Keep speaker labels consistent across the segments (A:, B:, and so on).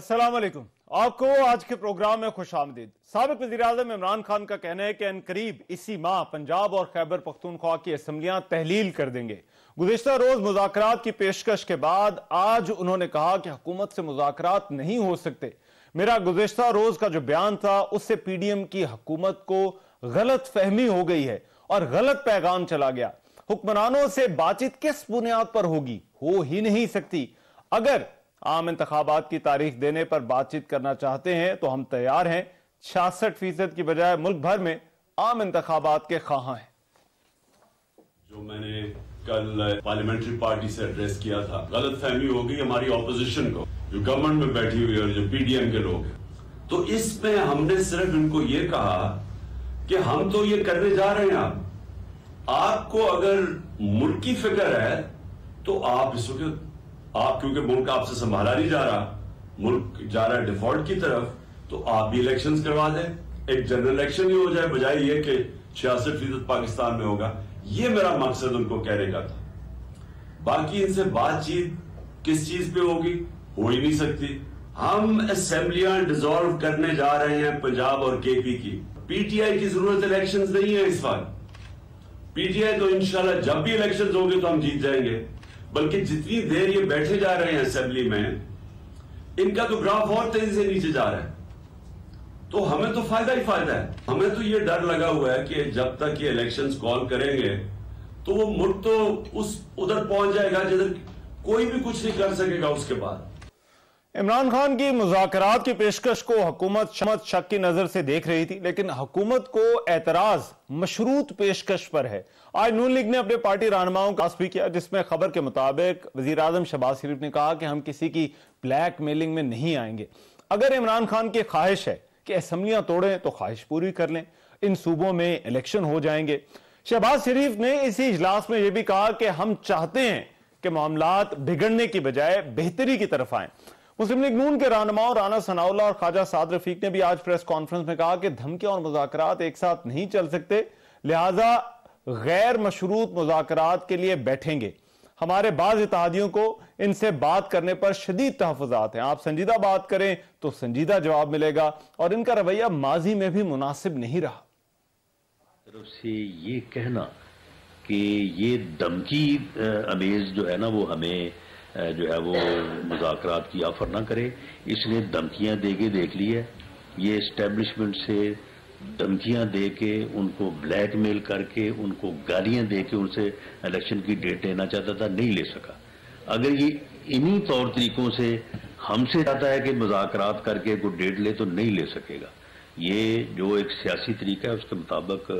A: अस्सलाम वालेकुम। आपको आज के प्रोग्राम में खुश आमदीद। साबिक वज़ीर-ए-आज़म इमरान खान का कहना है कि अनकरीब इसी माह पंजाब और खैबर पख्तूनख्वा की असम्बलियां तहलील कर देंगे। गुज़िश्ता रोज मुज़ाकरात की पेशकश के बाद आज उन्होंने कहा कि हुकूमत से मुज़ाकरात नहीं हो सकते। मेरा गुज़िश्ता रोज का जो बयान था उससे पीडीएम की हुकूमत को गलत फहमी हो गई है और गलत पैगाम चला गया। हुक्मरानों से बातचीत किस बुनियाद पर होगी? हो ही नहीं सकती। अगर आम इंतखाबात की तारीख देने पर बातचीत करना चाहते हैं तो हम तैयार हैं। 66% की बजाय मुल्क भर में आम इंतखाबात के ख्वाह हैं।
B: जो मैंने कल पार्लियामेंट्री पार्टी से एड्रेस किया था, गलत फहमी होगी हमारी ऑपोजिशन को, जो गवर्नमेंट में बैठी हुई है और जो पीडीएम के लोग हैं। तो इसमें हमने सिर्फ इनको ये कहा कि हम तो ये करने जा रहे हैं। आपको अगर मुल्क की फिक्र है तो आप इस वक्त क्योंकि मुल्क आपसे संभाला नहीं जा रहा, मुल्क जा रहा है डिफॉल्ट की तरफ, तो आप भी इलेक्शंस करवा दें। एक जनरल इलेक्शन ही हो जाए, बजाय ये कि 66% पाकिस्तान में होगा। ये मेरा मकसद उनको कहने का था। बाकी इनसे बातचीत किस चीज पे होगी? हो ही नहीं सकती। हम असेंबलियां डिसॉल्व करने जा रहे हैं पंजाब और केपी की। पीटीआई की जरूरत इलेक्शंस नहीं है इस बार। पीटीआई तो इंशाल्लाह जब भी इलेक्शंस होंगे तो हम जीत जाएंगे। बल्कि जितनी देर ये बैठे जा रहे हैं असेंबली में, इनका तो ग्राफ और तेजी से नीचे जा रहा है। तो हमें तो फायदा ही फायदा है। हमें तो ये डर लगा हुआ है कि जब तक ये इलेक्शंस कॉल करेंगे तो वो मुल्क तो उधर पहुंच जाएगा जिधर कोई भी कुछ नहीं कर सकेगा उसके बाद।
A: इमरान खान की मुज़ाकरात की पेशकश को हुकूमत शक की नजर से देख रही थी, लेकिन हुकूमत को एतराज मशरूत पेशकश पर है। आज नून लीग ने अपने पार्टी रहनुमाओं का भी किया, जिसमें खबर के मुताबिक वज़ीर आज़म शहबाज शरीफ ने कहा कि हम किसी की ब्लैक मेलिंग में नहीं आएंगे। अगर इमरान खान की ख्वाहिश है कि असम्बलियां तोड़ें तो ख्वाहिश पूरी कर लें, इन सूबों में इलेक्शन हो जाएंगे। शहबाज शरीफ ने इसी इजलास में यह भी कहा कि हम चाहते हैं कि मामलात बिगड़ने की बजाय बेहतरी की तरफ आए। मुस्लिम लीग नून के रहनुमाओं राना सनाउल्लाह और ख्वाजा साद रफीक ने भी आज प्रेस कॉन्फ्रेंस में कहा कि धमकियां और मुज़ाकरात एक साथ नहीं चल सकते, लिहाजा गैर मशरूत मुज़ाकरात के लिए बैठेंगे। हमारे बाज़ इत्तेहादियों को इनसे बात करने पर शदीद तहफ़्फ़ुज़ात हैं। आप संजीदा बात करें तो संजीदा जवाब मिलेगा और इनका रवैया माजी में भी मुनासिब नहीं रहा।
C: तरफ से ये कहना कि ये धमकी अमेज जो है ना, वो हमें जो है वो मुज़ाकरात की ऑफर ना करे, इसलिए धमकियां दे के देख ली है। ये इस्टेब्लिशमेंट से धमकियां दे के, उनको ब्लैकमेल करके, उनको गालियां दे के उनसे इलेक्शन की डेट लेना चाहता था, नहीं ले सका। अगर ये इन्हीं तौर तरीकों से हमसे चाहता है कि मुज़ाकरात करके कोई डेट ले, तो नहीं ले सकेगा। ये जो एक सियासी तरीका है उसके मुताबिक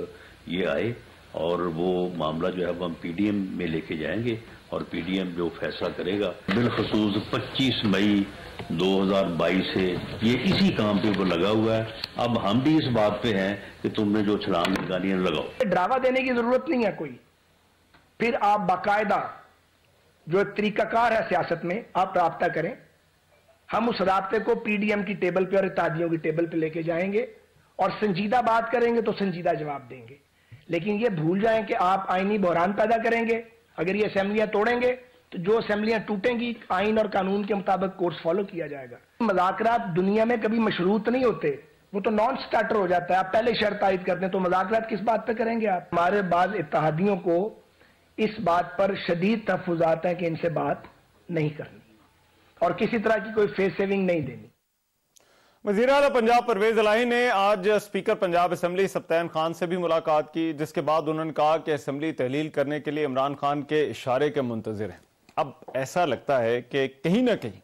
C: ये आए और वो मामला जो है वो हम पीडीएम में लेके जाएंगे और पीडीएम जो फैसला करेगा। बिलखसूस 25 मई 2022 से ये इसी काम पे वो लगा हुआ है। अब हम भी इस बात पे हैं कि तुमने जो छलांग लगानी है लगाओ।
D: ड्रामा देने की जरूरत नहीं है कोई। फिर आप बाकायदा जो एक तरीकाकार है सियासत में, आप राब्ता करें। हम उस राब्ते को पीडीएम की टेबल पे और इत्तेहादियों की टेबल पे लेके जाएंगे और संजीदा बात करेंगे तो संजीदा जवाब देंगे। लेकिन ये भूल जाएं कि आप आईनी बहरान पैदा करेंगे। अगर ये असेंबलियां तोड़ेंगे तो जो असेंबलियां टूटेंगी आइन और कानून के मुताबिक कोर्स फॉलो किया जाएगा। मुज़ाकरात दुनिया में कभी मशरूत नहीं होते, वो तो नॉन स्टार्टर हो जाता है। आप पहले शर्त आयद करते हैं तो मुज़ाकरात किस बात पे करेंगे आप? हमारे बाद इत्तेहादियों को इस बात पर शदीद तहफ़्फ़ुज़ात हैं कि इनसे बात नहीं करनी और किसी तरह की कोई फेस सेविंग नहीं देनी।
A: वज़ीर आला पंजाब परवेज इलाही ने आज स्पीकर पंजाब असम्बली सब्तैन खान से भी मुलाकात की, जिसके बाद उन्होंने कहा कि असम्बली तहलील करने के लिए इमरान खान के इशारे के मुंतज़िर हैं। अब ऐसा लगता है कि कहीं ना कहीं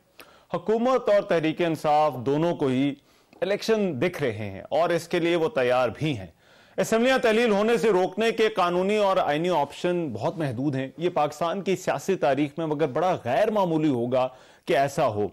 A: हुकूमत और तहरीक इंसाफ दोनों को ही इलेक्शन दिख रहे हैं और इसके लिए वो तैयार भी हैं। असम्बलियां तहलील होने से रोकने के कानूनी और आईनी ऑप्शन बहुत महदूद हैं। ये पाकिस्तान की सियासी तारीख में मगर बड़ा गैर मामूली होगा कि ऐसा हो।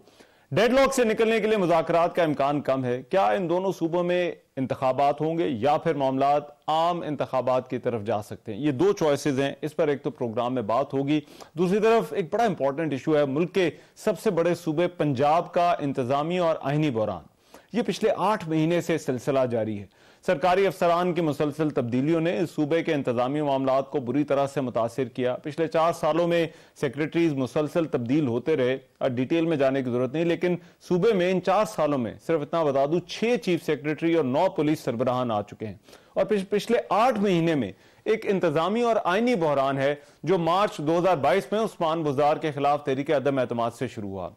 A: डेडलॉक से निकलने के लिए मुज़ाकरात का इम्कान कम है। क्या इन दोनों सूबों में इंतखाबात होंगे या फिर मामलात आम इंतखाबात की तरफ जा सकते हैं? ये दो चॉइसेस हैं। इस पर एक तो प्रोग्राम में बात होगी, दूसरी तरफ एक बड़ा इंपॉर्टेंट इशू है मुल्क के सबसे बड़े सूबे पंजाब का इंतजामी और आईनी बहरान। ये पिछले 8 महीने से सिलसिला जारी है। सरकारी अफसरान की मुसलसल तब्दीलियों ने इस सूबे के इंतजामी मामलात को बुरी तरह से मुतासिर किया। पिछले 4 सालों में सेक्रेटरीज मुसलसल तब्दील होते रहे और डिटेल में जाने की जरूरत नहीं, लेकिन सूबे में इन 4 सालों में सिर्फ इतना बता दूं 6 चीफ सेक्रेटरी और 9 पुलिस सरबराहान आ चुके हैं। और पिछले 8 महीने में एक इंतजामी और आईनी बहरान है जो मार्च 2022 में उस्मान बुज़दार के खिलाफ तहरीक अदम एतमाद से शुरू हुआ।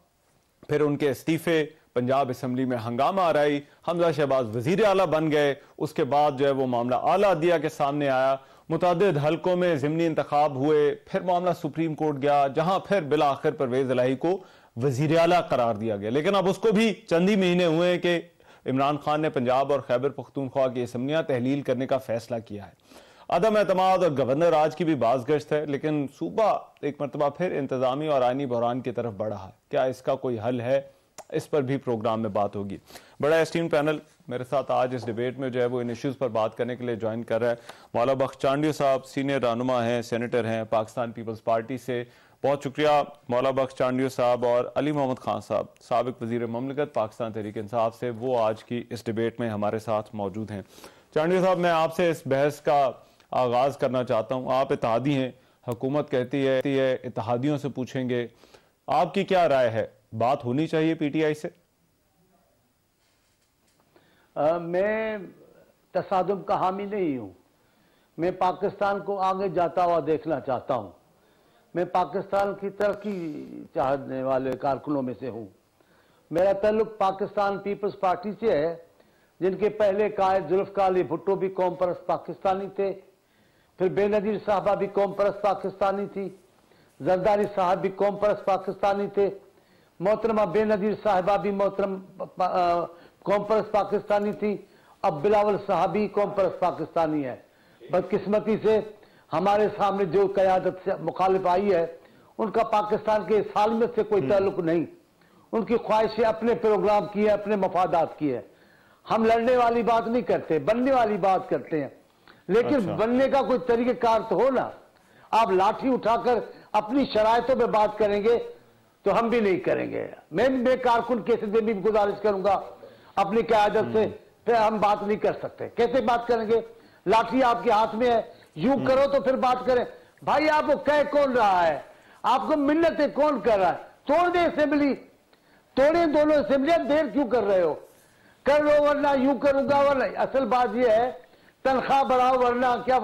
A: फिर उनके इस्तीफे, पंजाब असम्बली में हंगामा आराई, हमजा शहबाज वजीर आला बन गए। उसके बाद जो है वो मामला आला अदिया के सामने आया, मुतादिद हलकों में ज़िमनी इंतखाब हुए, फिर मामला सुप्रीम कोर्ट गया, जहां फिर बिला आखिर परवेज इलाही को वजीर आला करार दिया गया। लेकिन अब उसको भी चंद ही महीने हुए हैं कि इमरान खान ने पंजाब और खैबर पख्तूनख्वा की असम्बलियां तहलील करने का फैसला किया है। अदम एतमाद और गवर्नर राज की भी बाज़गश्त है, लेकिन सूबा एक मरतबा फिर इंतजामी और आईनी बहरान की तरफ बढ़ा है। क्या इसका कोई हल है? इस पर भी प्रोग्राम में बात होगी। बड़ा एस्टीम पैनल मेरे साथ आज इस डिबेट में जो है वो इन इश्यूज़ पर बात करने के लिए ज्वाइन कर रहा है। मौला बख्श चांडियो साहब सीनियर रहनुमा हैं, सेनेटर हैं पाकिस्तान पीपल्स पार्टी से। बहुत शुक्रिया मौला बख्श चांडियो साहब। और अली मोहम्मद खान साहब, साबिक वजीर ममलिकत पाकिस्तान तहरीक इंसाफ से, वो आज की इस डिबेट में हमारे साथ मौजूद हैं। चांडियो साहब, मैं आपसे इस बहस का आगाज करना चाहता हूँ। आप इत्तेहादी हैं, हुकूमत कहती है इत्तेहादियों से पूछेंगे, आपकी क्या राय है? बात होनी चाहिए पीटीआई से?
E: मैं तसादुम का हामी नहीं हूं। मैं पाकिस्तान को आगे जाता हुआ देखना चाहता हूं। मैं पाकिस्तान की तरक्की चाहने वाले कारकुनों में से हूं। मेरा ताल्लुक पाकिस्तान पीपल्स पार्टी से है, जिनके पहले कायद जुल्फ़िकार अली भुट्टो भी कौम परस्त पाकिस्तानी थे। फिर बेनजीर साहबा भी कौम परस्त पाकिस्तानी थी। जरदारी साहब भी कौम परस्त पाकिस्तानी थे। मोहतरमा बेनजीर साहिबा भी मोहतरम कौम परस्त पाकिस्तानी थी। अब बिलावल साहब भी कौम परस्त पाकिस्तानी है। बदकिस्मती से हमारे सामने जो क़यादत से मुखालिफ आई है, उनका पाकिस्तान के सालमियत से कोई ताल्लुक नहीं। उनकी ख्वाहिशें अपने प्रोग्राम की है, अपने मफादात की है। हम लड़ने वाली बात नहीं करते, बनने वाली बात करते हैं। लेकिन बनने का कोई तरीक़ेकार तो हो ना। आप लाठी उठाकर अपनी शरायतों में बात करेंगे तो हम भी नहीं करेंगे। मैं कारकुन कैसे भी गुजारिश करूंगा अपनी क़यादत से, फिर हम बात नहीं कर सकते। कैसे बात करेंगे? लाठी आपके हाथ में है, यूं करो तो फिर बात करें। भाई आपको कह कौन रहा है? आपको मिन्नतें कौन कर रहा है? तोड़ दे असेंबली, तोड़े दोनों असेंबलियां। देर क्यों कर रहे हो? कर लो, वरना यूं करूंगा वरना। असल बात यह है, तनख्वाह बढ़ाओ वरना क्या,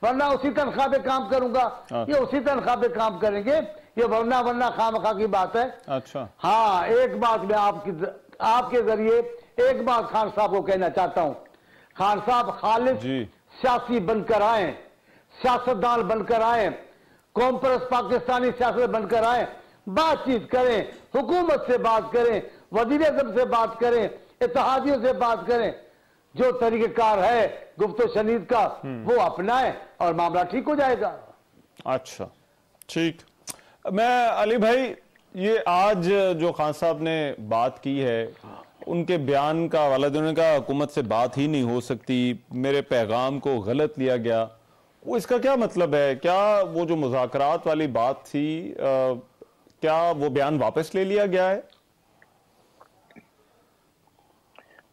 E: वरना उसी तनख्वाह पे काम करूंगा, ये उसी तनख्वाह पे काम करेंगे। ये वरना खामखा की बात है।
A: अच्छा,
E: हाँ, एक बात मैं आपके जरिए एक बात खान साहब को कहना चाहता हूं। खान साहब खालिद सियासी बनकर आए, सियासतदान बनकर आए, कौम परस्त पाकिस्तानी सियासत बनकर आए। बातचीत करें, हुकूमत से बात करें, वजीर आज़म से बात करें, इत्तेहादियों से बात करें। जो तरीक़ेकार है गुफ्तो शनीद का वो अपनाएं और मामला ठीक हो जाएगा।
A: अच्छा, ठीक। मैं अली भाई, ये आज जो खान साहब ने बात की है, उनके बयान का हवाला देने का हुकूमत से बात ही नहीं हो सकती, मेरे पैगाम को गलत लिया गया, वो इसका क्या मतलब है? क्या वो जो मुज़ाकरात वाली बात थी, क्या वो बयान वापस ले लिया गया है?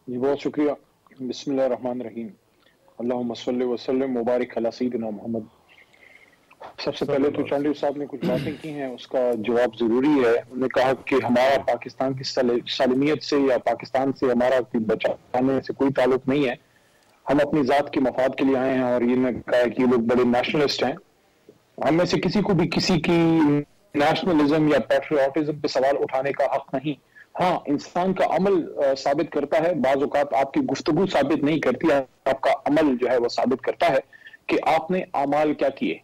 F: जी बहुत शुक्रिया। बिस्मिल्लाहिर्रहमानिर्रहीम, अल्लाहुम्मा सल्लि व सल्लिम मुबारक अला सय्यिदिना मोहम्मद। सबसे पहले तो चांडियो साहब ने कुछ बातें की हैं, उसका जवाब जरूरी है। उन्होंने कहा कि हमारा पाकिस्तान की सालमियत से या पाकिस्तान से हमारा बचाने से कोई ताल्लुक नहीं है। हम अपनी जात के मफाद के लिए आए हैं। और ये कहा है कि ये लोग बड़े नेशनलिस्ट हैं। हम में से किसी को भी किसी की नेशनलिज्म या पैट्रियोटिज्म पे सवाल उठाने का हक नहीं। हाँ, इंसान का अमल साबित करता है। बाज़ औक़ात आपकी गुफ्तगू साबित नहीं करती, आपका अमल जो है वो साबित करता है कि आपने अमाल क्या किए,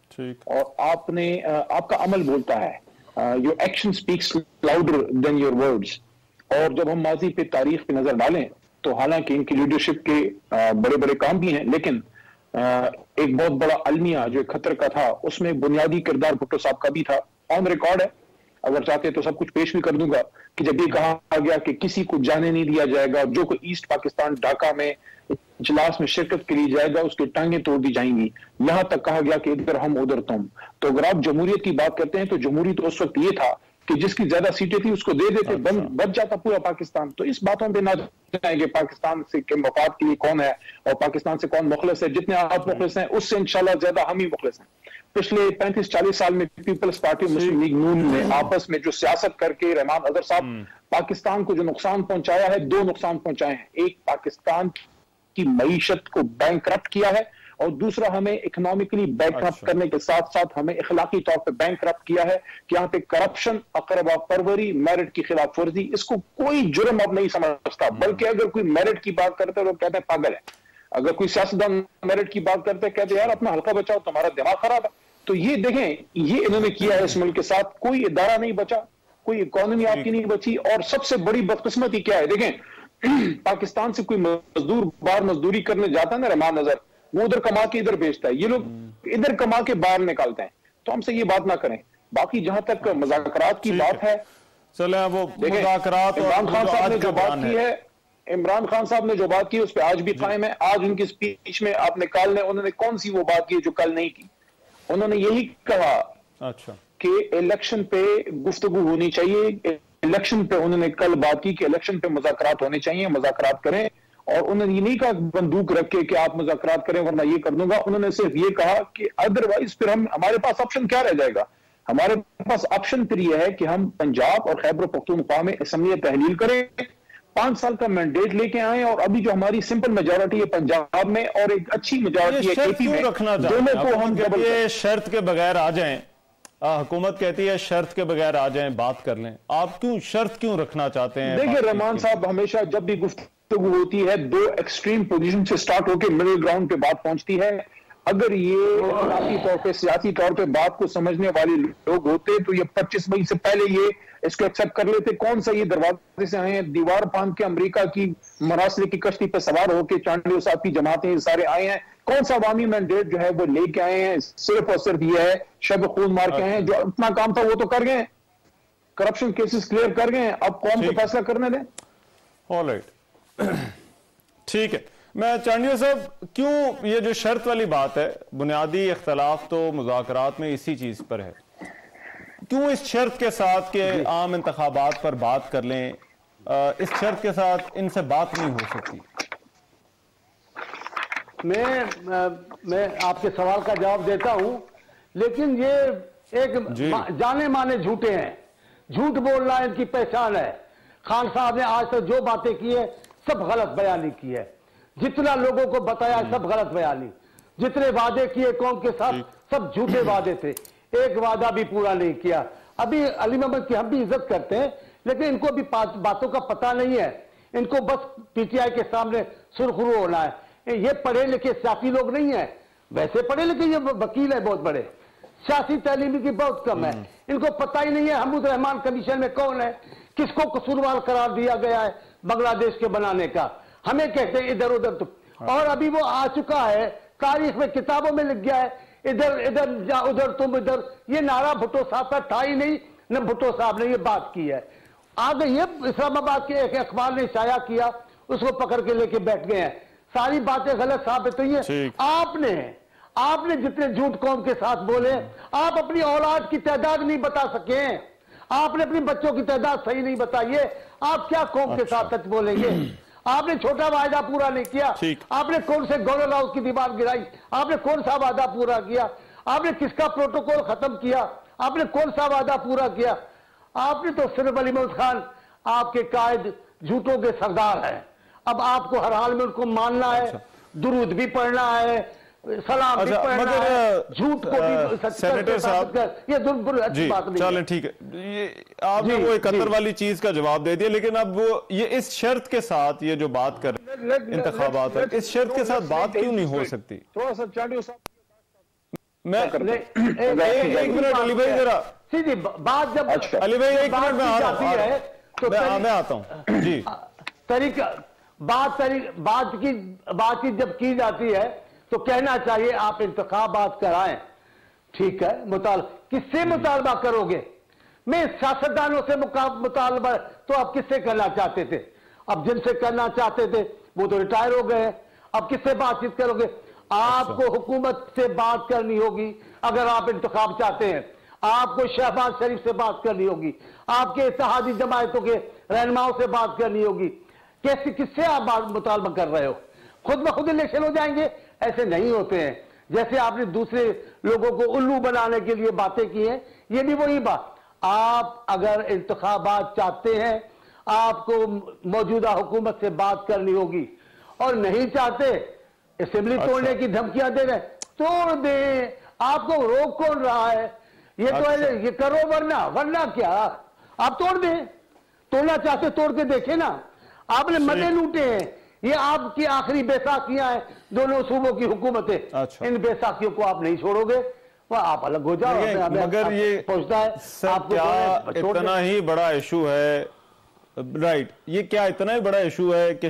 F: और आपका अमल बोलता है। Your action speaks louder than your words. और जब हम माजी पे तारीख पे नजर डालें तो हालांकि इनकी लीडरशिप के बड़े बड़े काम भी हैं, लेकिन एक बहुत बड़ा अलमिया जो खतर का था, उसमें बुनियादी किरदार भुट्टो साहब का भी था। ऑन रिकॉर्ड है, अगर चाहते तो सब कुछ पेश भी कर दूंगा कि जब ये कहा गया कि किसी को जाने नहीं दिया जाएगा, जो कोई ईस्ट पाकिस्तान ढाका में इजलास में शिरकत के लिए जाएगा उसकी टांगें तोड़ दी जाएंगी। यहां तक कहा गया कि इधर हम उधर तुम। तो अगर आप जमहूरियत की बात करते हैं तो जमहूरियत उस वक्त ये था कि जिसकी ज्यादा सीटें थी उसको दे देते, बच जाता पूरा पाकिस्तान। तो इस बातों पे ना जाएंगे पाकिस्तान से के मफाद के लिए कौन है और पाकिस्तान से कौन मुखलिस है। जितने आप मुखलिस हैं उससे इंशाल्लाह ज्यादा हम ही मुखलिस हैं। पिछले 35-40 साल में पीपल्स पार्टी, मुस्लिम लीग नून ने आपस में जो सियासत करके रहमान अजहर साहब पाकिस्तान को जो नुकसान पहुंचाया है, दो नुकसान पहुंचाए हैं। एक, पाकिस्तान की मईशत को बैंकरप्ट किया है और दूसरा हमें इकोनॉमिकली बैंकरप्ट करने के साथ साथ हमें इखलाकी तौर पे बैंकरप्ट किया है कि यहाँ पे करप्शन, अकरबा परवरी, मेरिट की खिलाफ वर्जी, इसको कोई जुर्म अब नहीं समझता। बल्कि अगर कोई मेरिट की बात करते हैं लोग कहते हैं पागल है। अगर कोई सियासतदान मेरिट की बात करते हैं कहते हैं यार अपना हल्का बचाओ, तुम्हारा दिमाग खराब है। तो ये देखें, ये इन्होंने किया है इस मुल्क के साथ। कोई इदारा नहीं बचा, कोई इकोनॉमी आपकी नहीं बची। और सबसे बड़ी बदकिस्मती क्या है, देखें पाकिस्तान से कोई मजदूर बाहर मजदूरी करने जाता है ना रहमान अजहर, वो उधर कमा के इधर बेचता है, ये लोग इधर कमा के बाहर निकालते हैं। तो हमसे ये बात ना करें। बाकी जहां तक मुज़ाकरात की बात है,
A: चले वो मुज़ाकरात,
F: इमरान खान साहब ने जो बात की है, इमरान खान साहब ने जो बात की उस पर आज भी कायम है। आज उनकी स्पीच में आपने कल ने उन्होंने कौन सी वो बात की जो कल नहीं की। उन्होंने यही कहा कि इलेक्शन पे गुफ्तगू होनी चाहिए। इलेक्शन पे उन्होंने कल बात की कि इलेक्शन पे मुज़ाकरात होने चाहिए, मुज़ाकरात करें। और उन्होंने ये नहीं कहा बंदूक रख के कि आप मुज़ाकरात करें वरना ये कर दूंगा। उन्होंने सिर्फ ये कहा कि अदरवाइज फिर हमारे पास ऑप्शन क्या रह जाएगा। हमारे पास ऑप्शन फिर यह है कि हम पंजाब और खैबर पख्तूनख्वा में असम्बली तहलील करें, 5 साल का मैंडेट लेके आए और अभी जो हमारी सिंपल मेजॉरिटी है पंजाब में और एक अच्छी मेजॉरिटी है केपी में, दोनों को हम
A: ये शर्त के बगैर आ जाएं। हुकूमत कहती है शर्त के बगैर आ जाएं, बात कर लें। आप क्यों शर्त क्यों रखना चाहते हैं?
F: देखिए रहमान साहब, हमेशा जब भी गुफ्तगू होती है दो एक्सट्रीम पोजीशन से स्टार्ट होकर मिडिल ग्राउंड पे बात पहुंचती है। अगर ये अखलाकी तौर पे, सियासी तौर पे बात को समझने वाले लोग होते तो ये 25 मई से पहले ये इसको एक्सेप्ट कर लेते। कौन सा ये दरवाजे से आए हैं, दीवार फांद के अमेरिका की मरासले की कश्ती पे सवार होकर चांडियों साहब की जमातें सारे आए हैं। कौन सा अवामी मैंडेट जो है वो लेके आए हैं? सिर्फ और सिर्फ ये है शब खून मार के आए हैं। जो अपना काम था वो तो कर गए, करप्शन केसेस क्लियर कर गए। अब कौम को फैसला करने दें।
A: ऑलराइट, ठीक है। मैं चांडिया साहब, क्यों ये जो शर्त वाली बात है, बुनियादी इख्तलाफ तो मुज़ाकरात में इसी चीज पर है, क्यों इस शर्त के साथ के आम इंतखाबात पर बात कर लें, इस शर्त के साथ इनसे बात नहीं हो सकती?
E: मैं आपके सवाल का जवाब देता हूं, लेकिन ये एक जाने माने झूठे हैं। झूठ बोलना इनकी पहचान है। खान साहब ने आज तक जो बातें की है सब गलत बयानी की है। जितना लोगों को बताया सब गलत बयानी। जितने वादे किए कौम के साथ सब झूठे वादे थे, एक वादा भी पूरा नहीं किया। अभी अली मोहम्मद की हम भी इज्जत करते हैं, लेकिन इनको भी बातों का पता नहीं है। इनको बस पीटीआई के सामने सुरखरू होना है। ये पढ़े लिखे सियासी लोग नहीं है, वैसे पढ़े लिखे ये वकील है बहुत बड़े, सियासी तालीम की बहुत कम है। इनको पता ही नहीं है हमीद रहमान कमीशन में कौन है, किसको कसूरवार करार दिया गया है बांग्लादेश के बनाने का। हमें कहते हैं इधर उधर तो, और अभी वो आ चुका है, तारीख में किताबों में लिख गया है, इधर इधर जा उधर तुम इधर। ये नारा भुट्टो साहब का था ही नहीं, न भुट्टो साहब ने ये बात की है। आगे ये इस्लामाबाद के एक अखबार ने शाया किया, उसको पकड़ के लेके बैठ गए हैं। सारी बातें गलत साबित हुई है। आपने जितने झूठ कौम के साथ बोले, आप अपनी औलाद की तादाद नहीं बता सके, आपने अपने बच्चों की तादाद सही नहीं बताई है, आप क्या कौम के साथ सच बोलेंगे? आपने छोटा वायदा पूरा नहीं किया। आपने कौन से गवर्नर हाउस की दीवार गिराई? आपने कौन सा वादा पूरा किया? आपने किसका प्रोटोकॉल खत्म किया? आपने कौन सा वादा पूरा किया? आपने तो सिर्फ अली मोहम्मद खान आपके कायद झूठों के सरदार हैं। अब आपको हर हाल में उनको मानना है, दुरूद भी पढ़ना है, सलाम भी पढ़ना है, झूठ को भी
A: सेनेटर साहब,
E: ये अच्छी बात नहीं।
A: चलें ठीक है, ये आपने वो 71 वाली चीज का जवाब दे दिया, लेकिन अब वो ये इस शर्त के साथ ये जो बात कर इंतखाबात है, इस शर्त के साथ बात क्यों नहीं हो सकती?
F: थोड़ा सा चांडियों साहब,
A: मैं एक मिनट अली भाई जरा
E: सीधी बात, जब
A: अली भाई एक मिनट में
E: है तो
A: मैं आता हूँ जी।
E: तरीका बात की जब की जाती है तो कहना चाहिए आप इंतखाबात कराएं, ठीक है। किससे मुतालबा करोगे? मैं सियासतदानों से मुतालबा तो आप किससे करना चाहते थे? अब जिनसे करना चाहते थे वो तो रिटायर हो गए, अब किससे बातचीत करोगे? आपको हुकूमत से बात करनी होगी अगर आप इंतखाब चाहते हैं। आपको शहबाज शरीफ से बात करनी होगी, आपके इत्तेहादी जमायतों के रहनुमाओं से बात करनी होगी। कैसे, किससे आप बात मुतालबा कर रहे हो? खुद ब खुद इलेक्शन हो जाएंगे? ऐसे नहीं होते हैं। जैसे आपने दूसरे लोगों को उल्लू बनाने के लिए बातें की हैं, ये भी वही बात। आप अगर इंतखाबात चाहते हैं, आपको मौजूदा हुकूमत से बात करनी होगी, और नहीं चाहते, असेंबली तोड़ने की धमकियां दे रहे, तोड़ दें। आपको रोक कौन रहा है? ये तो ये करो, वरना क्या आप तोड़ दें। तोड़ना चाहते तोड़ के देखें ना। आपने मजे लूटे हैं, ये आपकी आखिरी बैसाखियां हैं दोनों सूबों की हुकूमतें। इन बैसाखियों को आप नहीं छोड़ोगे, वह आप अलग हो जाओ।
A: मगर ये
E: पहुंचता है
A: आपको, क्या इतना ही बड़ा इशू है, राइट, ये क्या इतना ही बड़ा इशू है कि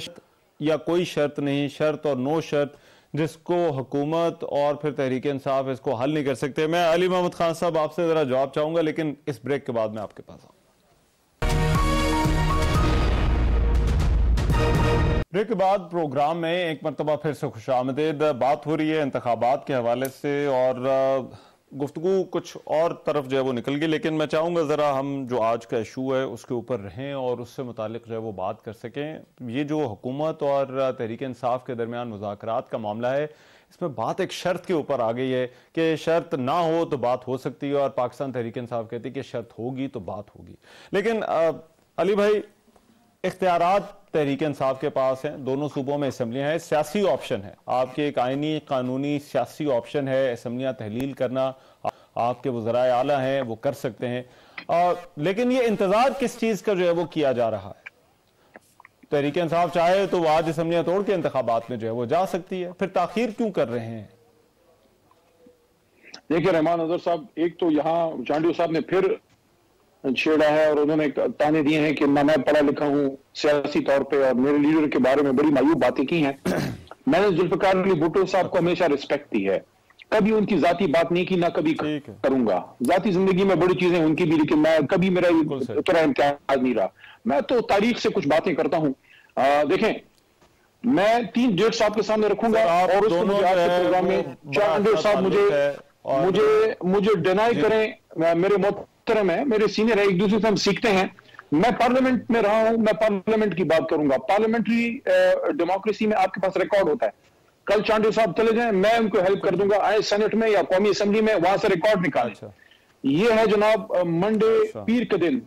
A: या कोई शर्त नहीं, शर्त और नो शर्त, जिसको हुकूमत और फिर तहरीक इंसाफ इसको हल नहीं कर सकते? मैं अली मोहम्मद खान साहब आपसे जरा जवाब चाहूंगा, लेकिन इस ब्रेक के बाद मैं आपके पास आऊंगा। ब्रेक के बाद प्रोग्राम में एक मरतबा फिर से खुशामदीद। बात हो रही है इंतखाबात के हवाले से, और गुफ्तगू कुछ और तरफ जो है वो निकल गई, लेकिन मैं चाहूँगा ज़रा हम जो आज का इशू है उसके ऊपर रहें और उससे मुतालिक जो है वो बात कर सकें। ये जो हुकूमत और तहरीक इंसाफ के दरमियान मुज़ाकरात का मामला है, इसमें बात एक शर्त के ऊपर आ गई है कि शर्त ना हो तो बात हो सकती है, और पाकिस्तान तहरीक इंसाफ कहती है कि शर्त होगी तो बात होगी। लेकिन अली भाई, इख्तियारात तहरीक इंसाफ के पास हैं, दोनों सूबों में असम्बलियाँ हैं, सियासी ऑप्शन है, आपके एक आइनी कानूनी सियासी ऑप्शन है असम्बलियाँ तहलील करना, आपके वज़राए आला हैं वो कर सकते हैं। लेकिन ये इंतजार किस चीज़ का जो है वो किया जा रहा है? तहरीक इंसाफ चाहे तो वो आज असम्बलियाँ तोड़ के इंतखाबात में जो है वो जा सकती है, फिर ताखीर क्यों कर रहे हैं?
F: देखिए रहमान अजहर साहब, एक तो यहाँ चांडियो साहब ने फिर छेड़ा है और उन्होंने ताने दिए हैं कि मैं पढ़ा लिखा हूं सियासी तौर पे, और मेरे लीडर के बारे में बड़ी मायूब बातें की हैं। मैंने जुल्फिकार अली भुट्टो साहब को हमेशा रिस्पेक्ट दी है, कभी उनकी जाती बात नहीं की, ना कभी करूंगा। जाती जिंदगी में बड़ी चीजें उनकी भी, लेकिन मैं कभी मेरा उतना इम्तियाज नहीं रहा। मैं तो तारीख से कुछ बातें करता हूं। देखें, मैं 3 डेट्स आपके सामने रखूंगा, और उसको मुझे आज के प्रोग्राम में चांडियो साहब मुझे डिनाई करें, मेरे मोहतरम है, मेरे सीनियर है, एक दूसरे से हम सीखते हैं। मैं पार्लियामेंट में रहा हूं, मैं पार्लियामेंट की बात करूंगा। पार्लियामेंटरी डेमोक्रेसी में आपके पास रिकॉर्ड होता है। कल चांडियो साहब चले जाएं, मैं उनको हेल्प कर दूंगा, आए सेनेट में या कौमी असेंबली में, वहां से रिकॉर्ड निकालें। ये है जनाब मंडे पीर के दिन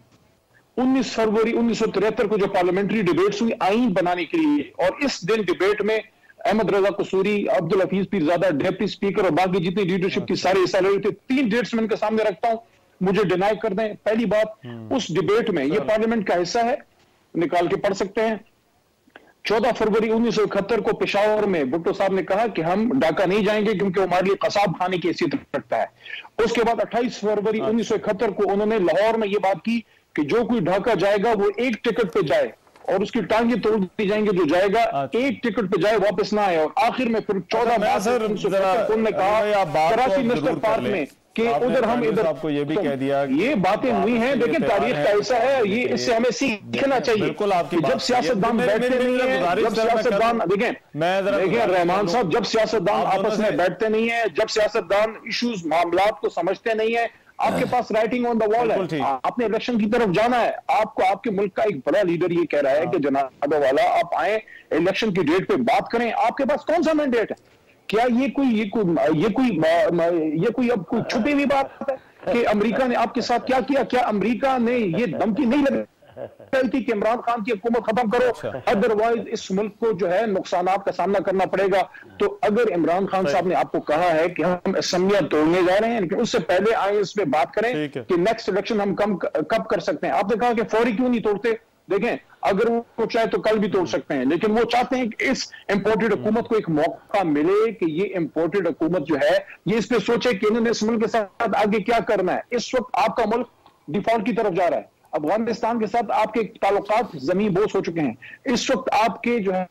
F: 19 फरवरी 1973 को जो पार्लियामेंट्री डिबेट्स हुई आईन बनाने के लिए, और इस दिन डिबेट में अहमद रजा कसूरी, अब्दुल हफीज पीरजादा, डिप्टी स्पीकर और बाकी जितनी लीडरशिप की सारे हिस्सा ले रहे थे। 3 डेट्स में इनके सामने रखता हूं, मुझे डिनाई कर दें। पहली बात, उस डिबेट में, ये पार्लियामेंट का हिस्सा है, निकाल के पढ़ सकते हैं। 14 फरवरी 1971 को पेशावर में भुट्टो साहब ने कहा कि हम ढाका नहीं जाएंगे क्योंकि वो हमारे लिए कसाब खाने की हैसियत रखता है। उसके बाद 28 फरवरी 1971 को उन्होंने लाहौर में ये बात की कि जो कोई ढाका जाएगा वो एक टिकट पे जाए, और उसकी टांगे तोड़ दी जाएंगे जो जाएगा एक टिकट पे जाए, वापस ना आए। और आखिर में फिर 14 मार्च उन्होंने कहा कराची नेशनल पार्क में कि उधर हम इधर, आपको ये भी कह दिया, ये बातें हुई हैं। देखिए तारीख का ऐसा है, ये इससे हमें सीखना चाहिए। बिल्कुल आपकी जब सियासतदान बैठते नहीं है, जब सियासतदान देखिए रहमान साहब, जब सियासतदान आपस में बैठते नहीं है, जब सियासतदान इश्यूज मामलात को समझते नहीं है, आपके पास राइटिंग ऑन द वॉल है। आपने इलेक्शन की तरफ जाना है। आपको आपके मुल्क का एक बड़ा लीडर ये कह रहा है कि जनाब वाला आप आए इलेक्शन की डेट पे बात करें। आपके पास कौन सा मैंडेट है? क्या ये कोई अब कोई छुपी हुई बात है कि अमेरिका ने आपके साथ क्या किया? क्या अमेरिका ने ये धमकी नहीं लगाई थी कि इमरान खान की हुकूमत खत्म करो, अदरवाइज इस मुल्क को जो है नुकसानात का सामना करना पड़ेगा? तो अगर इमरान खान साहब ने आपको कहा है कि हम असेंबलियां तोड़ने जा रहे हैं, लेकिन उससे पहले आए इस पे बात करें कि नेक्स्ट इलेक्शन हम कब कर सकते हैं। आपने कहा कि फौरी क्यों नहीं तोड़ते? देखें, अगर वो चाहे तो कल भी तोड़ सकते हैं, लेकिन वो चाहते हैं कि इस इंपोर्टेड हुकूमत को एक मौका मिले कि ये इंपोर्टेड हुकूमत जो है ये इस पे सोचे कि इन्होंने इस मुल्क के साथ आगे क्या करना है। इस वक्त आपका मुल्क डिफॉल्ट की तरफ जा रहा है। अफगानिस्तान के साथ आपके ताल्लुकात जमीन बोझ हो चुके हैं। इस वक्त आपके जो है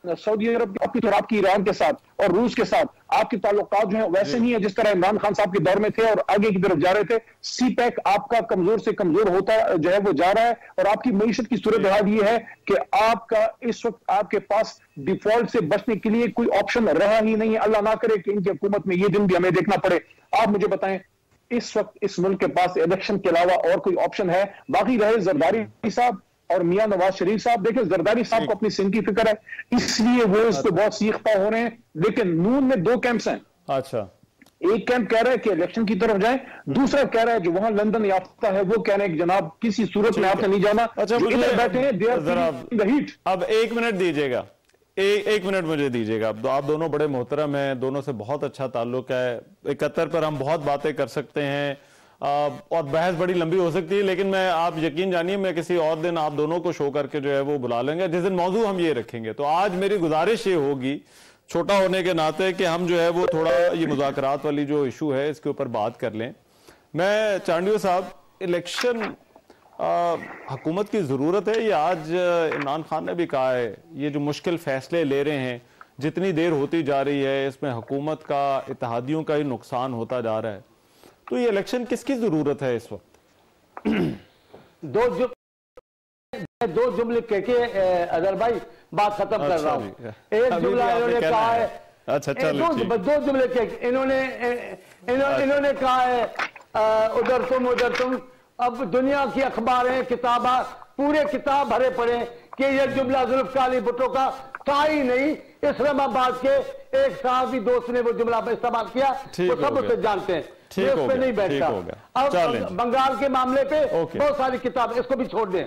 F: सऊदी अरब आपकी और आपकी ईरान के साथ और रूस के साथ आपके ताल्लुकात जो है वैसे नहीं है जिस तरह इमरान खान साहब के दौर में थे और आगे की तरफ जा रहे थे। सीपैक आपका कमजोर से कमजोर होता जो है वो जा रहा है और आपकी मईशत की सूरत हाल ये है कि आपका इस वक्त आपके पास डिफॉल्ट से बचने के लिए कोई ऑप्शन रहा ही नहीं है। अल्लाह ना करे कि इनकी हुकूमत में ये दिन भी हमें देखना पड़े। आप मुझे बताएं, इस वक्त इस मुल्क के पास इलेक्शन के अलावा और कोई ऑप्शन है? बाकी रहे जरदारी साहब और मियां नवाज शरीफ साहब, देखिए जरदारी साहब को अपनी सिंध की फिक्र है इसलिए वो इसको बहुत सीखता हो रहे हैं, लेकिन नून में दो कैंप्स हैं।
A: अच्छा,
F: एक कैंप कह रहा है कि इलेक्शन की तरफ जाए, दूसरा कह रहा है जो वहां लंदन याफ्ता है वो कह रहे हैं कि जनाब किसी सूरत में आपने नहीं जाना।
A: अच्छा,
F: इधर बैठे हैं दे आर हीट।
A: अब 1 मिनट दीजिएगा, एक मिनट मुझे दीजिएगा। आप दोनों बड़े मोहतरम हैं, दोनों से बहुत अच्छा ताल्लुक है। 71 पर हम बहुत बातें कर सकते हैं और बहस बड़ी लंबी हो सकती है, लेकिन मैं, आप यकीन जानिए, मैं किसी और दिन आप दोनों को शो करके जो है वो बुला लेंगे, जिस दिन मौजू हम ये रखेंगे। तो आज मेरी गुजारिश ये होगी, छोटा होने के नाते, कि हम जो है वो थोड़ा ये मुज़ाकरात वाली जो इशू है इसके ऊपर बात कर लें। मैं चांडियो साहब, इलेक्शन हुकूमत की ज़रूरत है? या आज इमरान खान ने भी कहा है ये जो मुश्किल फैसले ले रहे हैं, जितनी देर होती जा रही है इसमें हुकूमत का, इत्तेहादियों का ही नुकसान होता जा रहा है, तो ये इलेक्शन किसकी जरूरत है इस वक्त?
E: दो जुमले कह के अदर भाई बात खत्म कर रहा हूं। एक जुमला इन्होंने कहा है,
A: अच्छा,
E: दो जुमले कह इन्होंने कहा है उधर तुम। अब दुनिया की अखबारें, किताबा, पूरे किताब भरे पड़े कि ये जुमला जुल्फ़िकार अली भुट्टो का था ही नहीं। इस्लामाबाद के एक साहबी दोस्त ने वो जुमला इस्तेमाल किया, वो सब उसे जानते हैं, उस पे नहीं बैठता। अब बंगाल के मामले पे बहुत सारी किताब, इसको भी छोड़ दें,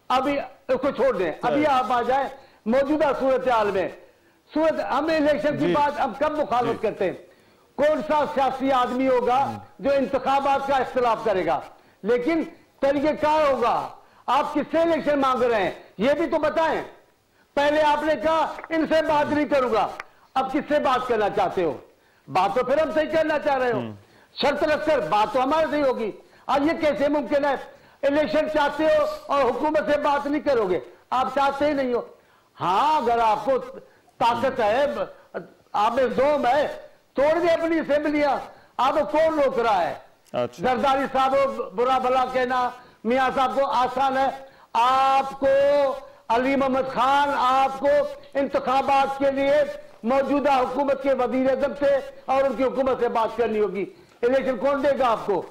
E: अभी इसको छोड़ दें। अभी आप आ जाए मौजूदा सूरत हाल में, हम इलेक्शन की बात अब कब मुखालफत करते हैं? कौन सा सियासी आदमी होगा जो इंतखाबात का इख्तिलाफ करेगा, लेकिन तरीक़ेकार होगा। आप किससे इलेक्शन मांग रहे हैं ये भी तो बताएं। पहले आपने कहा इनसे बात नहीं करूंगा, अब किससे बात करना चाहते हो? बात तो फिर हम सही करना चाह रहे हो, शर्त रखकर बात तो हमारे सही होगी। अब ये कैसे मुमकिन है? इलेक्शन चाहते हो और हुकूमत से बात नहीं करोगे? आप चाहते ही नहीं हो। हाँ, अगर आपको ताकत है, आप में जोम है, तोड़ दे अपनी असेंबलियां। आपको कौन रोक रहा है?
A: अच्छा।
E: जरदारी साहब बुरा भला कहना मियां साहब को आसान है। आपको अली मोहम्मद खान, आपको इंतखाबात के लिए मौजूदा हुकूमत के वजीर आज़म से और उनकी हुकूमत से बात करनी होगी। इलेक्शन कौन देगा आपको?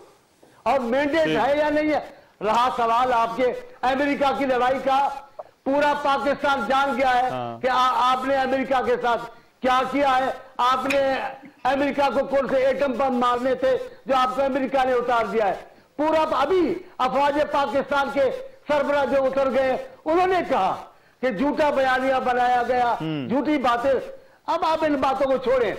E: और मैंडेट है या नहीं है? रहा सवाल आपके अमेरिका की लड़ाई का, पूरा पाकिस्तान जान गया है कि आपने अमेरिका के साथ क्या किया है। आपने अमेरिका को कौन से एटम बम मारने थे जो आपको अमेरिका ने उतार दिया है। पूरा अभी अफवाज पाकिस्तान के सरबराह जो उतर गए, उन्होंने कहा कि झूठा बयानिया बनाया गया, झूठी बातें। अब आप इन बातों को छोड़ें,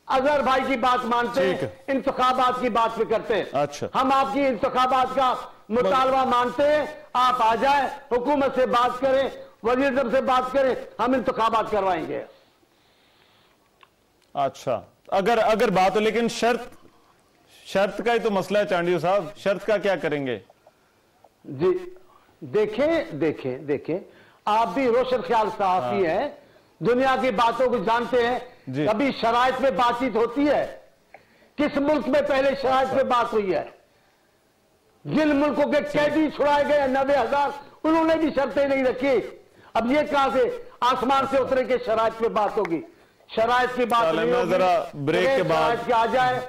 E: अजहर भाई की बात मानते हैं, इंतखाबात की बात भी करते हैं।
A: अच्छा,
E: हम आपकी इंतखाबात का मुतालबा मानते हैं, आप आ जाए, हुकूमत से बात करें, वज़ीर आज़म से बात करें, हम इंतखाबात करवाएंगे।
A: अच्छा, अगर बात हो, लेकिन शर्त का ही तो मसला है चांडियो साहब, शर्त का क्या करेंगे?
E: जी देखें, आप भी रोशन ख्याल सहाफी हैं, दुनिया की बातों को जानते हैं। कभी शराइत में बातचीत होती है? किस मुल्क में पहले शराइत में बात हुई है? जिन मुल्कों के कैदी छुड़ाए गए 90,000, उन्होंने भी शर्तें नहीं रखी। अब ये कहां से आसमान से उतरे के शराइत में बात होगी? शराइत की बात नहीं होगी।
A: जरा ब्रेक के बाद
E: आ जाए,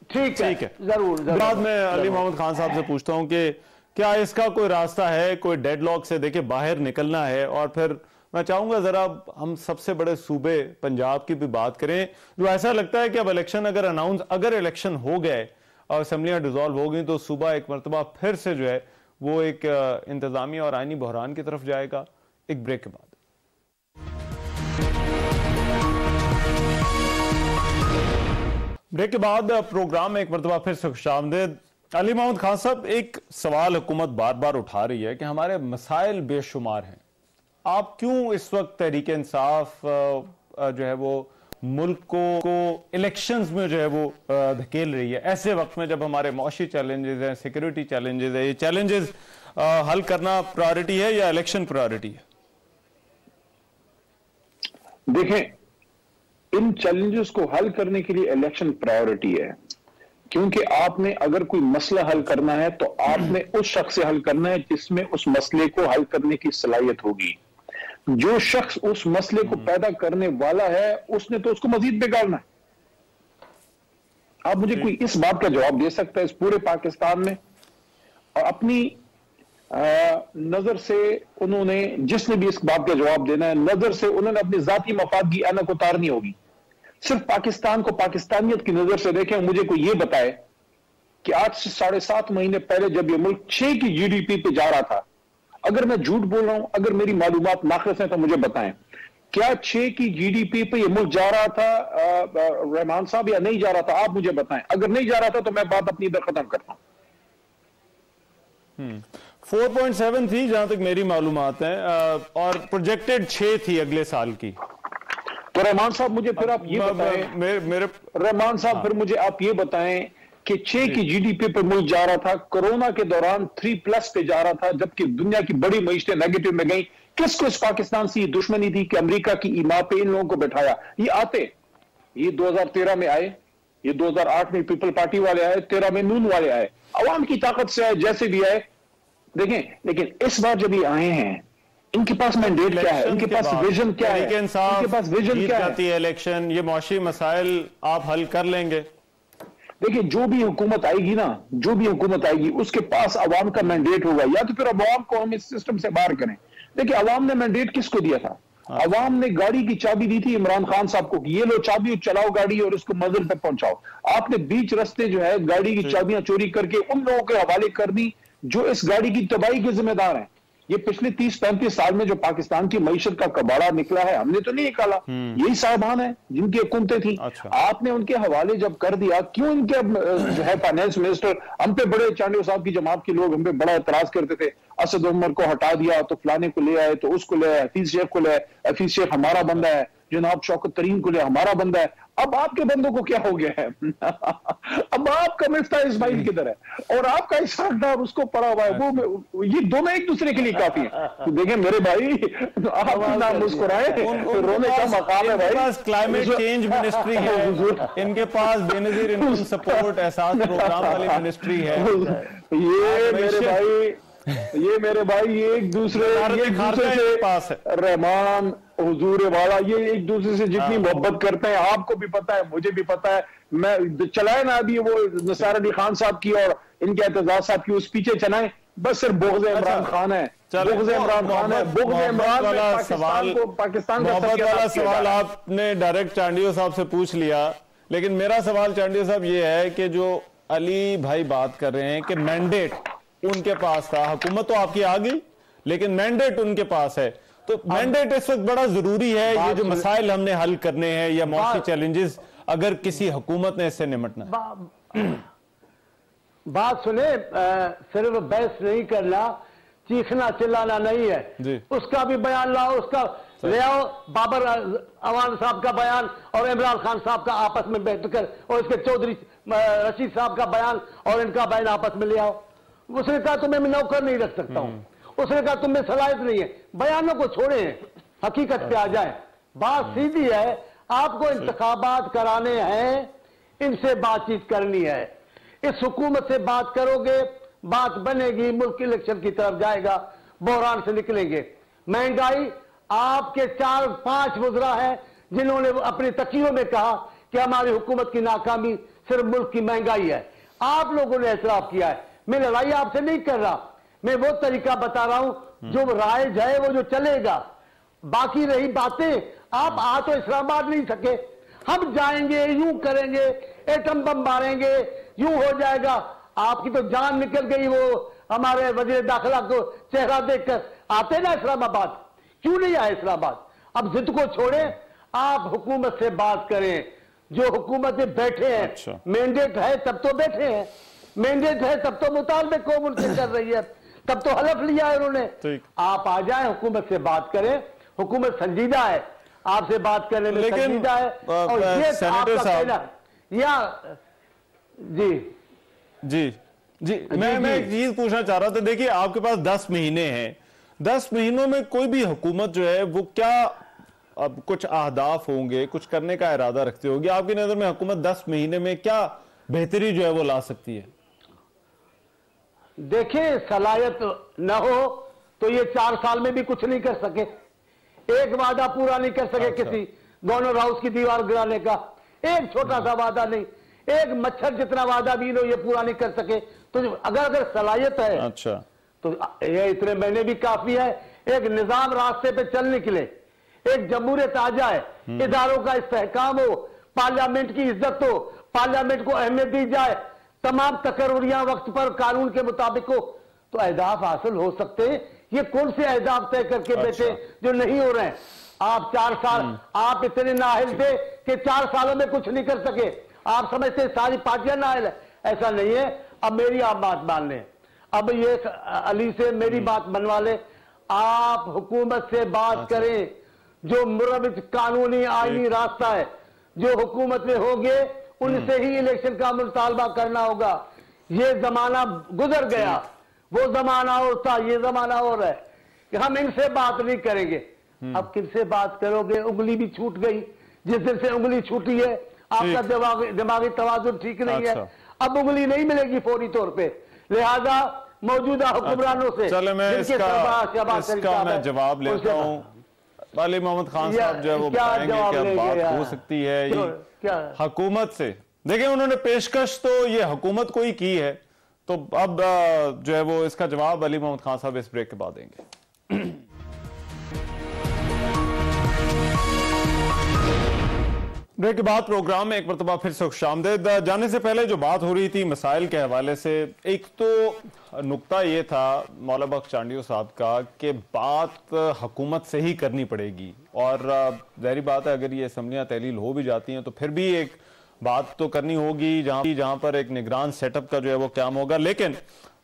E: ठीक है, जरूर।
A: बाद में अली मोहम्मद खान साहब से पूछता हूं कि क्या इसका कोई रास्ता है, कोई डेडलॉक से देखिए बाहर निकलना है? और फिर मैं चाहूंगा जरा हम सबसे बड़े सूबे पंजाब की भी बात करें, जो ऐसा लगता है कि अब इलेक्शन अगर इलेक्शन हो गए और असेंबलियां डिसॉल्व हो गई तो सूबा एक मरतबा फिर से जो है वो एक इंतजामी और आईनी बहरान की तरफ जाएगा। एक ब्रेक के बाद। ब्रेक के बाद प्रोग्राम में एक मरतबा फिर से खुशामदीद। अली मोहम्मद खान साहब, एक सवाल हुकूमत बार बार उठा रही है कि हमारे मसाइल बेशुमार हैं, आप क्यों इस वक्त तहरीक इंसाफ जो है वो मुल्क को इलेक्शंस में जो है वो धकेल रही है, ऐसे वक्त में जब हमारे मौशी चैलेंजेस हैं, सिक्योरिटी चैलेंजेस है, ये चैलेंजेस हल करना प्रायोरिटी है या इलेक्शन प्रायोरिटी है?
F: देखें, इन चैलेंजेस को हल करने के लिए इलेक्शन प्रायोरिटी है, क्योंकि आपने अगर कोई मसला हल करना है तो आपने उस शख्स से हल करना है जिसमें उस मसले को हल करने की सलाहियत होगी। जो शख्स उस मसले को पैदा करने वाला है उसने तो उसको मजीद बिगाड़ना है। आप मुझे कोई इस बात का जवाब दे सकता है इस पूरे पाकिस्तान में? और अपनी नजर से उन्होंने, जिसने भी इस बात का जवाब देना है, नजर से उन्होंने अपनी जाती मफाद की ऐनक उतारनी होगी। सिर्फ पाकिस्तान को पाकिस्तानियत की नजर से देखें। मुझे कोई ये बताए कि आज से 7.5 महीने पहले जब ये मुल्क 6 की जीडीपी पे जा रहा था, अगर मैं झूठ बोल रहा हूं, अगर मेरी मालूमात नाक़िस हैं तो मुझे बताएं, क्या 6 की जीडीपी पे ये मुल्क जा रहा था रहमान साहब, या नहीं जा रहा था? आप मुझे बताएं। अगर नहीं जा रहा था तो मैं बात अपनी इधर खत्म करता हूं।
A: 4.7 थी जहां तक मेरी मालूमात है, और प्रोजेक्टेड 6 थी अगले साल की।
F: तो रहमान साहब मुझे फिर आप ये बताएं, रहमान साहब फिर मुझे आप ये बताएं कि 6 की जीडीपी पर मुल्क जा रहा था, कोरोना के दौरान 3+ पे जा रहा था, जबकि दुनिया की बड़ी मईशतें नेगेटिव में गई। किसको इस पाकिस्तान से ये दुश्मनी थी कि अमेरिका की ईमा पे इन लोगों को बैठाया? ये 2013 में आए, ये 2008 में पीपल पार्टी वाले आए, 13 में नून वाले आए, अवाम की ताकत से आए, जैसे भी आए। देखें, लेकिन इस बार जब ये आए हैं, इनके पास मैंडेट क्या है? इनके पास विजन क्या है? इनके पास विजन क्या है?
A: इलेक्शन, ये मौशी मसाइल आप हल कर लेंगे।
F: देखिए, जो भी हुकूमत आएगी ना, जो भी हुकूमत आएगी, उसके पास अवाम का मैंडेट होगा, या तो फिर अवाम को हम इस सिस्टम से बाहर करें। देखिए, अवाम ने मैंडेट किसको दिया था? अवाम ने गाड़ी की चाबी दी थी इमरान खान साहब को, ये लो चाबी, चलाओ गाड़ी और उसको मंजिल तक पहुंचाओ। आपने बीच रास्ते जो है गाड़ी की चाबियां चोरी करके उन लोगों के हवाले कर दी जो इस गाड़ी की तबाही के जिम्मेदार हैं। ये पिछले 30-35 साल में जो पाकिस्तान की मईशत का कबाड़ा निकला है, हमने तो नहीं निकाला, यही साहबान है जिनकी हुकूमतें थी।
A: अच्छा।
F: आपने उनके हवाले जब कर दिया, क्यों इनके जो है फाइनेंस मिनिस्टर हम पे बड़े, चांडियो साहब की जमात के लोग हम पे बड़ा एतराज करते थे, असद उमर को हटा दिया तो फलाने को ले आए, तो उसको ले आए, हफीज शेख को ले आए, हफीज शेख हमारा बंदा है, जनाब शौकत तरीन को ले हमारा बंदा है। अब आपके बंदों को क्या हो गया है? अब आपका मिफ्ता इस्माइल किधर है और आपका इसहाक डार उसको पड़ा हुआ है? वो ये दोनों एक दूसरे के लिए काफी है। तो देखें मेरे भाई, आप ना मुस्कुराए, रोने का मकाम है भाई।
A: पास क्लाइमेट चेंज मिनिस्ट्री है, इनके पास बेनजीर इनकम सपोर्ट एहसास प्रोग्राम वाली मिनिस्ट्री है।
F: ये मेरे भाई ये एक दूसरे से पास है, रहमान हुजूर वाला, ये एक दूसरे से जितनी मोहब्बत करते हैं, आपको भी पता है, मुझे भी पता है। मैं चलाए ना अभी वो नसार अली खान साहब की और इनके एतजाज साहब की, उस पीछे चलाएं, बस सिर्फ बुग़्ज़ इमरान खान है, बुग़्ज़ इमरान खान है, बुग़्ज़ इमरान वाला सवाल,
A: पाकिस्तान का सवाल आपने डायरेक्ट चांडियो साहब से पूछ लिया। लेकिन मेरा सवाल चांडियो साहब ये है कि जो अली भाई बात कर रहे हैं कि मैंडेट उनके पास था, हुकूमत तो आपकी आ गई लेकिन मैंडेट उनके पास है, तो मैंडेट इस वक्त बड़ा जरूरी है। ये जो मसाइल हमने हल करने हैं या मौसी चैलेंजेस, अगर किसी हुकूमत ने इससे निपटना है।
E: बात सुने, सिर्फ बहस नहीं करना, चीखना चिल्लाना नहीं है जी। उसका भी बयान लाओ, उसका ले आओ, बाबर अवान साहब का बयान और इमरान खान साहब का आपस में बैठकर, और इसके चौधरी रशीद साहब का बयान और इनका बयान आपस में ले आओ। उसने कहा तुम्हें मैं नौकर नहीं रख सकता हूं, उसने कहा तुम्हें सलाहियत नहीं है। बयानों को छोड़े, हकीकत पे आ जाए। बात सीधी है, आपको इंतखाबात कराने हैं, इनसे बातचीत करनी है। इस हुकूमत से बात करोगे, बात बनेगी, मुल्क इलेक्शन की तरफ जाएगा, बहरान से निकलेंगे। महंगाई, आपके 4-5 वज़रा हैं जिन्होंने अपने तकियों में कहा कि हमारी हुकूमत की नाकामी सिर्फ मुल्क की महंगाई है। आप लोगों ने एतराफ किया है। मैं लड़ाई आपसे नहीं कर रहा, मैं वो तरीका बता रहा हूं जो राइज है, वो जो चलेगा। बाकी रही बातें, आप आ तो इस्लामाबाद नहीं सके, हम जाएंगे, यूं करेंगे, एटम बम मारेंगे, यूं हो जाएगा। आपकी तो जान निकल गई। वो हमारे वजीर दाखिला को चेहरा देखकर आते ना इस्लामाबाद, क्यों नहीं आए इस्लामाबाद? अब जिद को छोड़े, आप हुकूमत से बात करें। जो हुकूमत में बैठे हैं,
A: अच्छा।
E: मैंडेट है तब तो बैठे हैं, मैंडेट है तब तो मुतालबे कौम उनसे कर रही है, तब तो हलफ लिया है उन्होंने। आप आ जाएं, हुकूमत से बात करें, हुकूमत संजीदा है, आपसे बात करने में संजीदा है। और ये आपका कहना या जी
A: जी जी मैं एक चीज पूछना चाह रहा था। देखिए, आपके पास 10 महीने हैं, 10 महीनों में कोई भी हुकूमत जो है वो क्या अब कुछ अहदाफ होंगे, कुछ करने का इरादा रखते होगी, आपकी नजर में हुकूमत 10 महीने में क्या बेहतरी जो है वो ला सकती है?
E: देखिए, सलाहियत न हो तो ये 4 साल में भी कुछ नहीं कर सके, एक वादा पूरा नहीं कर सके। किसी गवर्नर हाउस की दीवार गिराने का एक छोटा सा वादा नहीं, एक मच्छर जितना वादा भी लो ये पूरा नहीं कर सके। तो अगर सलाहियत है
A: अच्छा
E: तो ये इतने महीने भी काफी है। एक निजाम रास्ते पे चल निकले, एक जमहूरियत आ जाए, इदारों का इस्तेहकाम हो, पार्लियामेंट की इज्जत हो, पार्लियामेंट को अहमियत दी जाए, तमाम तकर्रियां वक्त पर कानून के मुताबिक हो, तो अहदाफ हासिल हो सकते हैं। ये कौन से अहदाफ तय करके बैठे जो नहीं हो रहे हैं? आप 4 साल आप इतने नाअहल थे कि 4 सालों में कुछ नहीं कर सके। आप समझते सारी पार्टियां नाअहल है, ऐसा नहीं है। अब मेरी आप बात मान लें, अब ये अली से मेरी बात मनवा ले, आप हुकूमत से बात करें, जो मुरव्वत कानूनी आईनी रास्ता है जो हुकूमत में होंगे उनसे ही इलेक्शन का मुतालबा करना होगा। ये जमाना गुजर गया, वो जमाना और था, ये जमाना और है कि हम इनसे बात नहीं करेंगे। अब किनसे बात करोगे? उंगली भी छूट गई, जिस दिन से उंगली छूटी है आपका दिमागी तवाजुन ठीक नहीं है। अब उंगली नहीं मिलेगी फौरी तौर पे, लिहाजा मौजूदा हुक्मरानों से
A: चलो मैं इसका मैं जवाब लेता हूँ। अली मोहम्मद खान साहब जो है वो बताएंगे क्या बात हो सकती है हुकूमत से। देखिए, उन्होंने पेशकश तो ये हुकूमत को ही की है, तो अब जो है वो इसका जवाब अली मोहम्मद खान साहब इस ब्रेक के बाद देंगे। ब्रेक के बाद प्रोग्राम में एक मरतबा फिर से खुशामदीद। जाने से पहले जो बात हो रही थी मसाइल के हवाले से, एक तो नुक्ता ये था मौला बख्श चांडियो साहब का कि बात हुकूमत से ही करनी पड़ेगी, और ज़ाहिर बात है अगर ये असम्बलियाँ तहलील हो भी जाती हैं तो फिर भी एक बात तो करनी होगी जहाँ पर एक निगरान सेटअप का जो है वो काम होगा। लेकिन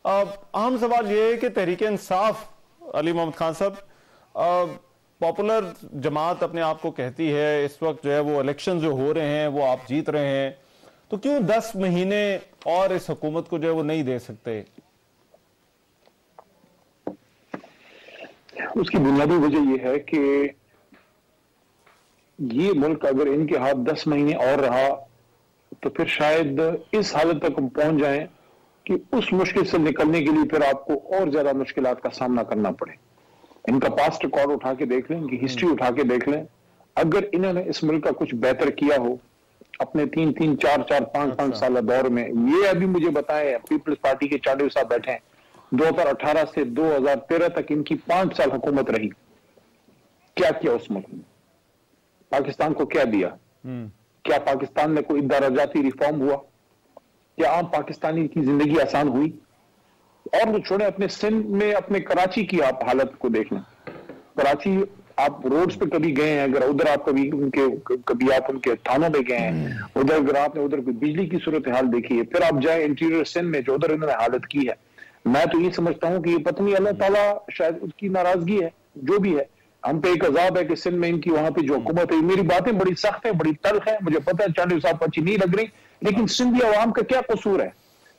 A: अहम सवाल ये है कि तहरीक इंसाफ, अली मोहम्मद खान साहब, पॉपुलर जमात अपने आप को कहती है, इस वक्त जो है वो इलेक्शन जो हो रहे हैं वो आप जीत रहे हैं, तो क्यों 10 महीने और इस हुकूमत को जो है वो नहीं दे सकते?
F: उसकी बुनियादी वजह यह है कि ये मुल्क अगर इनके हाथ 10 महीने और रहा तो फिर शायद इस हालत तक हम पहुंच जाएं कि उस मुश्किल से निकलने के लिए फिर आपको और ज्यादा मुश्किलात का सामना करना पड़े। इनका पास्ट रिकॉर्ड उठा के देख लें, इनकी हिस्ट्री उठा के देख लें, अगर इन्होंने इस मुल्क का कुछ बेहतर किया हो अपने 3-3, 4-4, 5-5 साल दौर में, ये अभी मुझे बताएं, पीपल्स पार्टी के चांडियो साहब बैठे हैं, 2018 से 2013 तक इनकी 5 साल हुकूमत रही, क्या किया उस मुल्क में? पाकिस्तान को क्या दिया? क्या पाकिस्तान में कोई दराजाती रिफॉर्म हुआ? क्या आम पाकिस्तानी की जिंदगी आसान हुई? और तो छोड़े, अपने सिंध में, अपने कराची की आप हालत को देख लें। कराची आप रोड्स पे कभी गए हैं, अगर उधर आप कभी आप उनके थानों में गए हैं, उधर अगर आपने उधर बिजली की सूरत हाल देखी है, फिर आप जाए इंटीरियर सिंध में जो उधर इन्होंने हालत की है, मैं तो ये समझता हूं कि ये पत्नी अल्लाह ताला शायद उसकी नाराजगी है, जो भी है, हम पे एक अजाब है कि सिंध में इनकी वहां पे जो हुकूमत है। मेरी बातें बड़ी सख्त है, बड़ी तल्ख है, मुझे पता है चांडियो साहब अच्छी नहीं लग रही, लेकिन सिंधी अवाम का क्या कसूर है?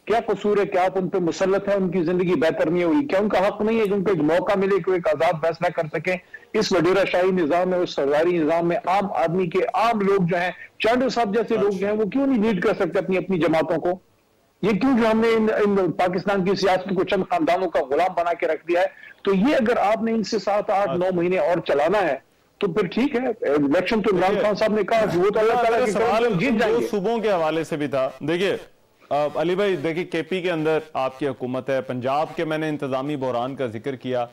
F: क्या कसूर है? क्या आप उन पर मुसल्लत है? उनकी जिंदगी बेहतर नहीं हुई? क्या उनका हक नहीं है कि उनको एक मौका मिले कि एक आजाद फैसला कर सके? इस वडेरा शाही निजाम में, उस सरदारी निजाम में आम आदमी के, आम लोग जो हैं, चांडियो साहब जैसे लोग जो हैं, वो क्यों नहीं लीड कर सकते अपनी अपनी जमातों को? ये क्यों जो हमने इन पाकिस्तान की सियासत को चंद खानदानों का गुलाम बना के रख दिया है? तो ये अगर आपने इनसे 7-8-9 महीने और चलाना है तो फिर ठीक है। इलेक्शन तो इमरान खान साहब ने कहा वो तो अल्लाह ताला के सवाल जीत जाएंगे।
A: सूबों के हवाले से भी था। देखिए अली भाई, देखिए केपी के अंदर आपकी हुकूमत है, पंजाब के मैंने इंतजामी बहरान का जिक्र किया,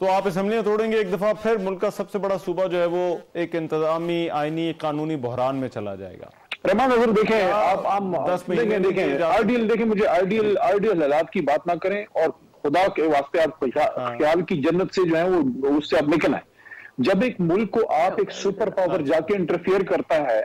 A: तो आप असेंबलियां तोड़ेंगे, एक दफा फिर मुल्क का सबसे बड़ा सूबा जो है वो एक इंतजामी आईनी कानूनी बहरान में चला जाएगा।
F: रहमान अगर देखें, आप 10 महीने देखें, आइडियल देखें, मुझे आइडियल हालात की बात ना करें, और खुदा के वास्ते आप ख्याल की जन्नत से जो है वो उससे आप निकल आए। जब एक मुल्क को आप एक सुपर पावर जाके इंटरफेयर करता है,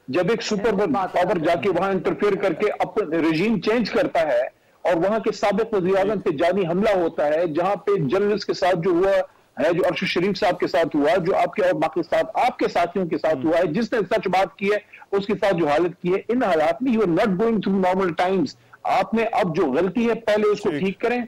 F: जब एक सुपर पावर जाके वहां इंटरफेयर करके अपना रेजीम चेंज करता है, और वहां के साबिक वज़ीर आज़म पे जानी हमला होता है, जहां पे जर्नलिस्ट के साथ जो हुआ है, जो अरशद शरीफ साहब के साथ हुआ, जो आपके और बाकी साथ आपके साथियों के साथ हुआ है, जिसने सच बात की है उसके साथ जो हालत की है, इन हालात में you are not going through normal times. आपने अब जो गलती है पहले उसको ठीक करें,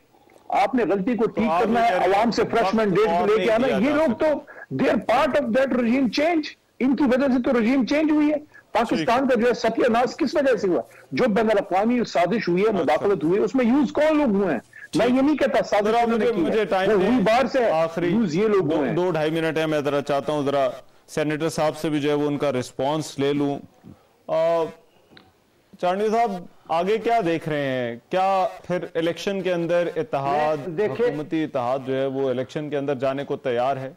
F: आपने गलती को ठीक करना है, आवाम से फ्रेश मैंडेट लेके आना। They are part of that regime change. इनकी वजह से तो रजीम चेंज हुई है। पाकिस्तान का जो है सत्यानाश किस वजह से हुआ? जो बैन अल-अक़वामी साजिश हुई है, मुदाखलत हुई है, उसमें यूज कौन लोग हुए हैं? मैं ये नहीं कहता साजिश
A: मुझे टाइम
F: हुई बार से
A: आखिरी
F: यूज ये लोग हुए हैं।
A: 2-2.5 मिनट है, मैं जरा चाहता हूं जरा सेनेटर साहब से भी जो है वो उनका रिस्पॉन्स ले लूं। चांडी साहब, आगे क्या देख रहे हैं? क्या फिर इलेक्शन के अंदर इत्तेहाद, हुकूमती इत्तेहाद जो है वो इलेक्शन के अंदर जाने को तैयार है,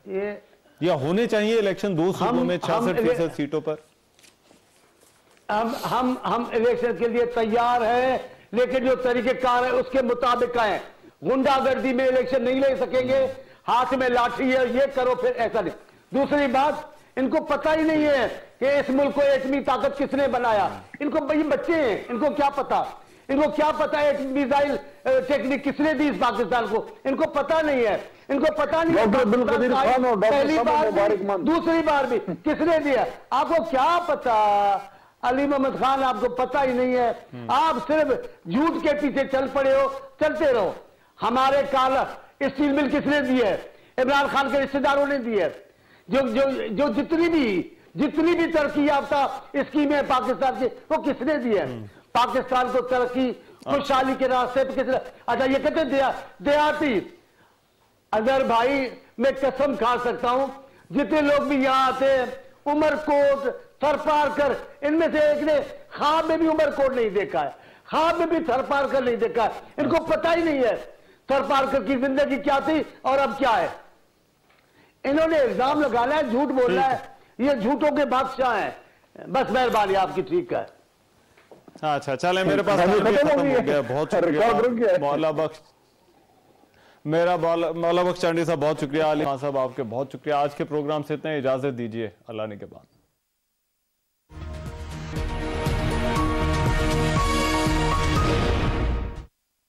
A: या होने चाहिए इलेक्शन 2 सूबों में 66% सीटों पर?
E: हम इलेक्शन के लिए तैयार हैं, लेकिन जो तरीकेकार है उसके मुताबिक है। गुंडागर्दी में इलेक्शन नहीं ले सकेंगे, हाथ में लाठी है, ये करो फिर ऐसा नहीं। दूसरी बात, इनको पता ही नहीं है कि इस मुल्क को एटमी ताकत किसने बनाया। इनको भाई बच्चे हैं, इनको क्या पता? इनको क्या पता है मिसाइल टेक्निक किसने दी इस पाकिस्तान को? इनको पता नहीं है। इनको पता नहीं है पहली बार भी, दूसरी बार भी किसने दिया, आपको क्या पता? अली मोहम्मद खान, आपको पता ही नहीं है। आप सिर्फ झूठ के पीछे चल पड़े हो, चलते रहो। हमारे काला स्टील मिल किसने दी है? इमरान खान के रिश्तेदारों ने दी है। जो जितनी भी तरक्की याफ्ता स्कीमें पाकिस्तान की, वो किसने दी है? पाकिस्तान को तरक्की खुशहाली के रास्ते पे किसने? अच्छा, ये कहते देहाती। अगर भाई मैं कसम खा सकता हूं, जितने लोग भी यहां आते हैं, उमरकोट, थरपारकर, इनमें से एक ने ख्वाब में भी उमरकोट नहीं देखा है, ख्वाब में भी थरपारकर नहीं देखा है। इनको पता ही नहीं है थरपारकर की जिंदगी क्या थी और अब क्या है। इन्होंने इल्जाम लगाना है, झूठ बोलना है, ये झूठों के बादशाह हैं। बस मेहरबानी आपकी, ठीक है।
A: अच्छा, चले, मेरे पास खत्म हो गया। बहुत शुक्रिया मौला बख्श, मेरा मौला बख्श चांडी साहब, बहुत शुक्रिया। अली खान साहब, आपके बहुत शुक्रिया। आज के प्रोग्राम से इतना, इजाजत दीजिए, अल्लाह ने के बाद।